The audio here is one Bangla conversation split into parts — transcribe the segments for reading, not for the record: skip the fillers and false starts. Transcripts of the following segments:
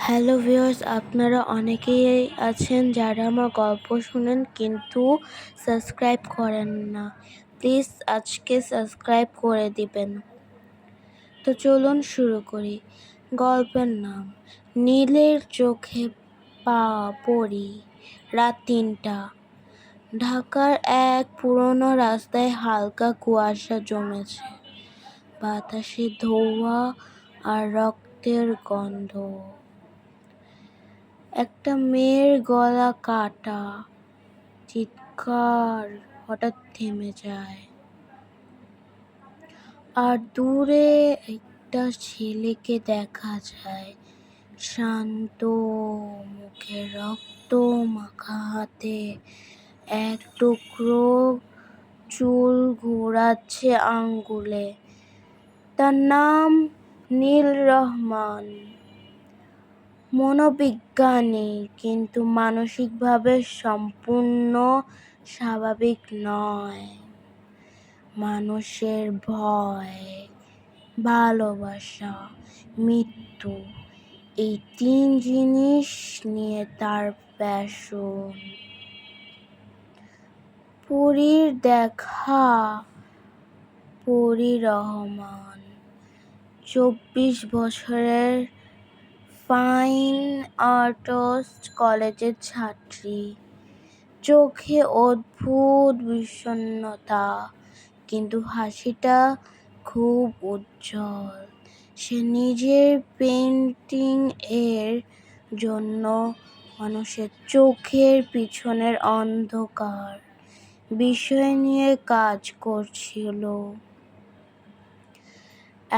হ্যালো ভিউয়ার্স, আপনারা অনেকেই আছেন যারা আমার গল্প শুনেন কিন্তু সাবস্ক্রাইব করেন না। প্লিজ আজকে সাবস্ক্রাইব করে দিবেন। তো চলুন শুরু করি। গল্পের নাম নীলের চোখে পড়ি। রাত ৩টা। ঢাকার এক পুরনো রাস্তায় হালকা কুয়াশা জমেছে। বাতাসে ধোঁয়া আর রক্তের গন্ধ। একটা মেয়ের গলা কাটা চিৎকার হঠাৎ থেমে যায়, আর দূরে একটা ছেলেকে দেখা যায়, শান্ত মুখে, রক্ত মাখা হাতে এক টুকরো চুল ঘোরাচ্ছে আঙ্গুলে। তার নাম নীল রহমান। মনোবিজ্ঞানী, কিন্তু মানসিকভাবে সম্পূর্ণ স্বাভাবিক নয়। মানুষের ভয়, ভালোবাসা, মৃত্যু, এই ৩ জিনিস নিয়ে তার প্যাশন। পরীর দেখা পরী রহমান ২৪ বছরের, ফাইন আর্টস কলেজের ছাত্রী। চোখে অদ্ভুত বিষণ্ণতা, কিন্তু হাসিটা খুব উজ্জ্বল। সে নিজের পেইন্টিং এর জন্য মানুষের চোখের পিছনের অন্ধকার বিষয় নিয়ে কাজ করছিল।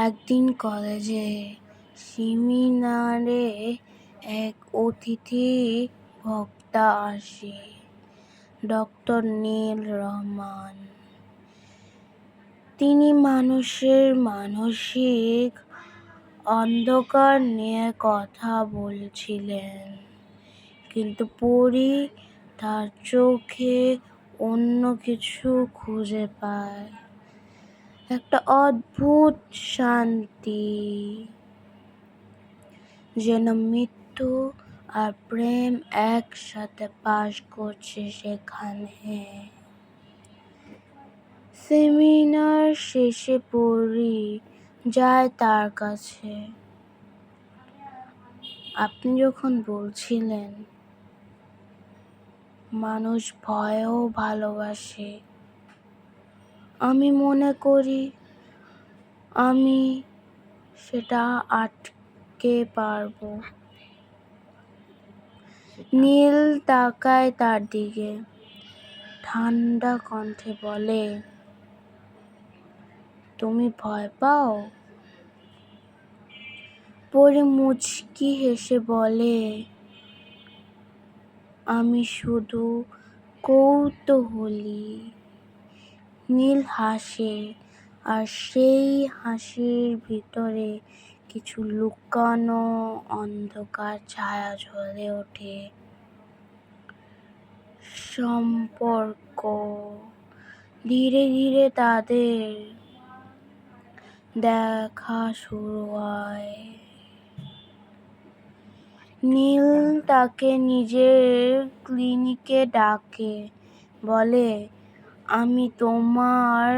একদিন কলেজে সেমিনারে এক অতিথি বক্তা আসে, ডক্টর নীল রহমান। তিনি মানুষের মানসিক অন্ধকার নিয়ে কথা বলছিলেন, কিন্তু পরী তার চোখে অন্য কিছু খুঁজে পায়, একটা অদ্ভুত শান্তি, যেন মৃত্যু আর প্রেম একসাথে পাস করছে সেখানে। সেমিনার শেষে পরী যায় তার কাছে। আপনি যখন বলছিলেন মানুষ ভয়ও ভালোবাসে, আমি মনে করি আমি সেটা আটকে পারবো। নীল তাকায় তার দিকে, ঠান্ডা কণ্ঠে বলে, তুমি ভয় পাও? পরী মুচকি হেসে বলে, আমি শুধু কৌতূহলী। নীল হাসে, আর সেই হাসির ভিতরে কিছু লুকানো অন্ধকার ছায়া জ্বলে ওঠে। সম্পর্ক ধীরে ধীরে তাদের দেখা শুরু হয়। নীল তাকে নিজের ক্লিনিকে ডাকে, বলে, আমি তোমার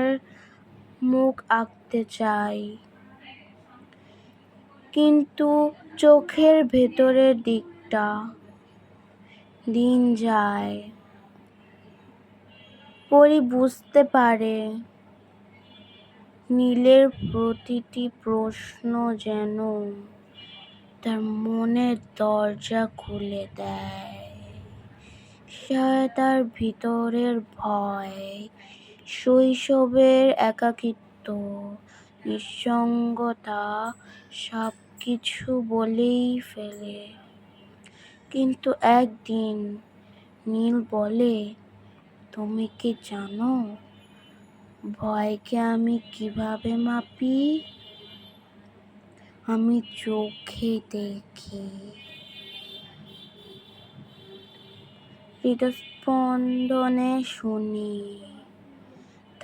মুখ আঁকতে চাই, কিন্তু চোখের ভেতরের দিকটা। দিন যায়, পরী বুঝতে পারে নীলের প্রতিটি প্রশ্ন যেন তার মনের দরজা খুলে দেয়। সে তার ভিতরের ভয়, শৈশবের একাকিত্ব, নিঃসঙ্গতা সব কিছু বলেই ফেলে। কিন্তু একদিন নীল বলে, তুমি কি জানো ভয়কে আমি কিভাবে মাপি? আমি চোখে দেখি। হৃদস্পন্দনে শুনি।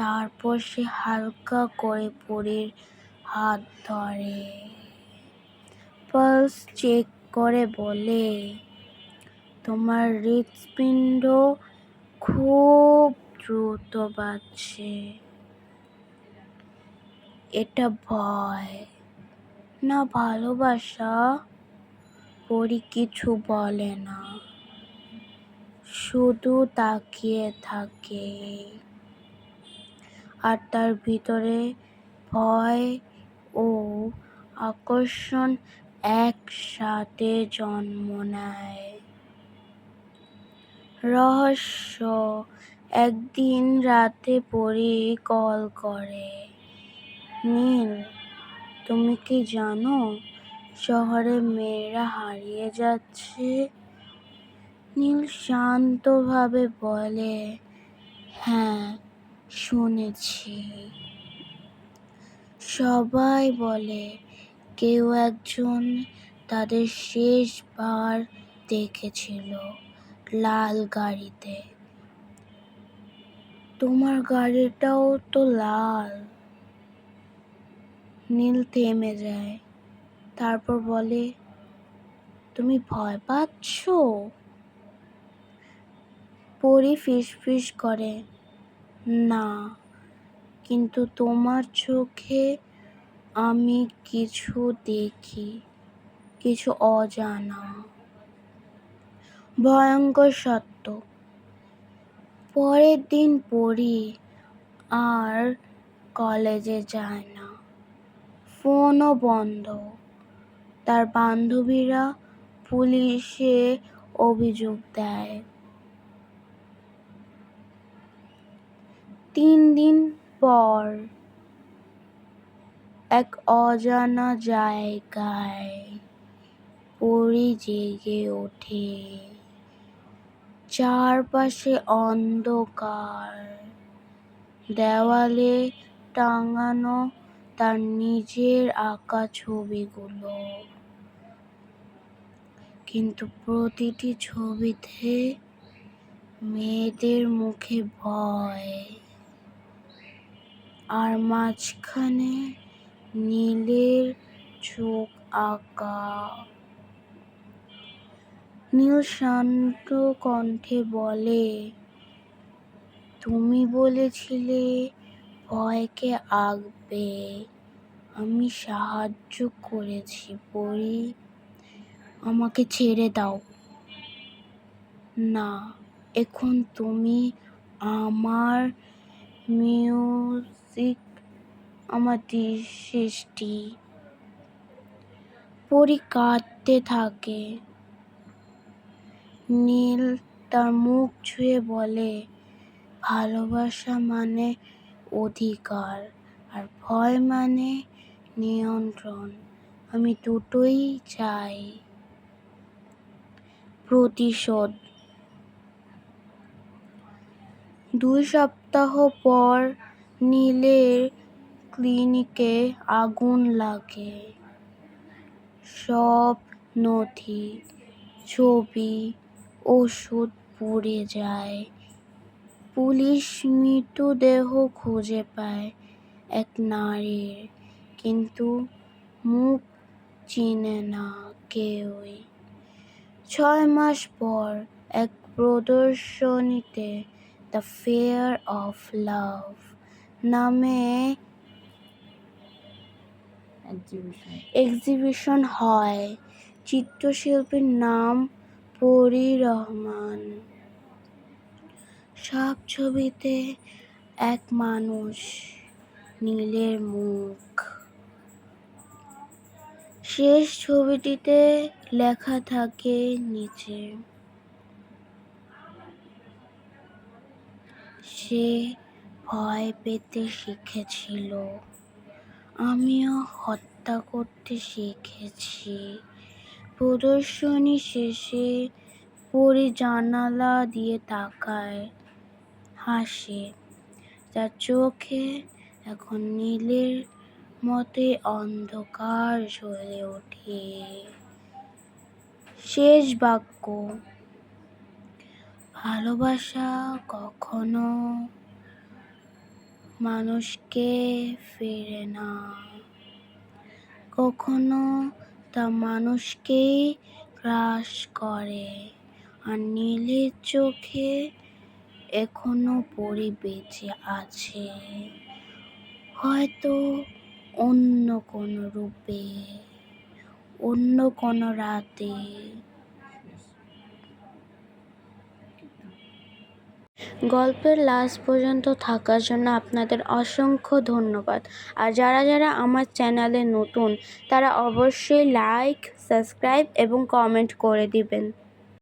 তারপর সে হালকা করে পরীর হাত ধরে, পালস চেক করে বলে, তোমার হৃৎপিণ্ড খুব দ্রুত বাজছে। এটা ভয় না ভালোবাসা? পরি কিছু বলে না, শুধু তাকিয়ে থাকে। আর তার ভিতরে ভয় ও আকর্ষণ একসাথে জন্ম নেয়। রহস্য, একদিন রাতে পরি কল করে, নীল তুমি কি জানো শহরে মেয়েরা হারিয়ে যাচ্ছে? নীল শান্তভাবে বলে, হ্যাঁ শুনেছি। সবাই বলে কেউ একজন তাদের শেষবার দেখেছিল লাল গাড়িতে। তোমার গাড়িটাও তো লাল। নীল থেমে যায়, তারপর বলে, তুমি ভয় পাচ্ছ? পরি ফিসফিস করে, না, কিন্তু তোমার চোখে আমি কিছু দেখি, কিছু অজানা, ভয়ঙ্কর সত্য। পরের দিন পরি আর কলেজে যায় না, ফোনও বন্ধ। তার বান্ধবীরা পুলিশে অভিযোগ দেয়। 3 দিন পর এক অজানা জায়গায় পরি জেগে ওঠে। চারপাশে অন্ধকার, দেওয়ালে টাঙানো তার নিজের আঁকা ছবিগুলো, কিন্তু প্রতিটি ছবিতে মেয়েদের মুখে ভয়, আর মাঝখানে নীলের চোখ আঁকা। নীল শান্ত কণ্ঠে বলে, তুমি বলেছিলে ভয়কে আঁকবে, আমি সাহায্য করেছি পরি, আমাকে ছেড়ে দাও। না, এখন তুমি আমার মিউজিক, আমার সৃষ্টি। পরি কাঁদতে থাকে। নীল তার মুখ ছুঁয়ে বলে, ভালোবাসা মানে অধিকার, আর ভয় মানে নিয়ন্ত্রণ। আমি দুটোই চাই। প্রতিশোধ। 2 সপ্তাহ পর নীলের ক্লিনিকে আগুন লাগে। সব নথি, ছবি, ওষুধ পুড়ে যায়। পুলিশ মৃতদেহ খুঁজে পায় এক নারীর, কিন্তু মুখ চিনে না কেউই। 6 মাস পর এক প্রদর্শনীতে দ্য ফেয়ার অফ লাভ নামে এক্সিবিশন হয়। চিত্রশিল্পীর নাম পরি রহমান। সব ছবিতে এক মানুষ, নীলের মুখ। শেষ ছবিটিতে লেখা থাকে নিচে, সে ভয় পেতে শিখেছিল, আমিও হত্যা করতে শিখেছি। প্রদর্শনী শেষে পরি জানালা দিয়ে তাকায়, হাসে, তার চোখে এখন নীলের মতে অন্ধকার জ্বলে ওঠে। শেষ বাক্য, ভালোবাসা কখনো মানুষকে ফেরে না, কখনো তা মানুষকেই গ্রাস করে, আর নীলের চোখে এখনো পরি বেঁচে আছে, হয়তো অন্য কোনো রূপে, অন্য কোনো রাতে। গল্পের লাস্ট পর্যন্ত থাকার জন্য আপনাদের অসংখ্য ধন্যবাদ। আর যারা যারা আমার চ্যানেলে নতুন তারা অবশ্যই লাইক, সাবস্ক্রাইব এবং কমেন্ট করে দিবেন।